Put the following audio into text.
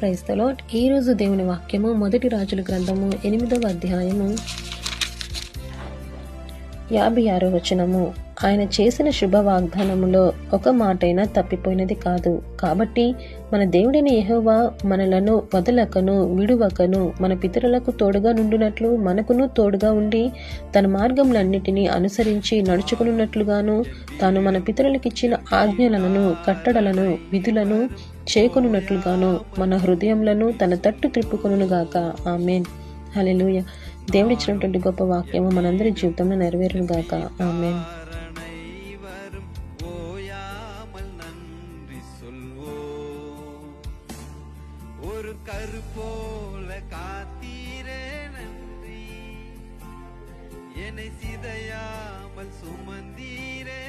Praise the lord. ఈ రోజు దేవుని వాక్యము మొదటి రాజుల గ్రంథము 8వ అధ్యాయము 56వ వచనము. ఆయన చేసిన శుభ వాగ్దానములో ఒక మాటైనా తప్పిపోయినది కాదు. కాబట్టి మన దేవుడైన యెహోవా మనలను వదలకను విడువకను మన పితరులకు తోడుగా నుండునట్లు మనకును తోడుగా ఉండి తన మార్గములన్నిటినీ అనుసరించి నడుచుకున్నట్లుగాను తాను మన పితరులకిచ్చిన ఆజ్ఞలను కట్టడలను విధులను చేకొనున్నట్లుగాను మన హృదయములను తన తట్టు త్రిప్పుకొనుగాక. ఆమేన్. హల్లెలూయా. దేవుడిచ్చినటువంటి గొప్ప వాక్యము మనందరి జీవితంలో నెరవేరునుగాక. ఆమేన్. ஒரு கரு போல காத்தீரே நன்றி, என்னை சிதையாமல் சுமந்தீரே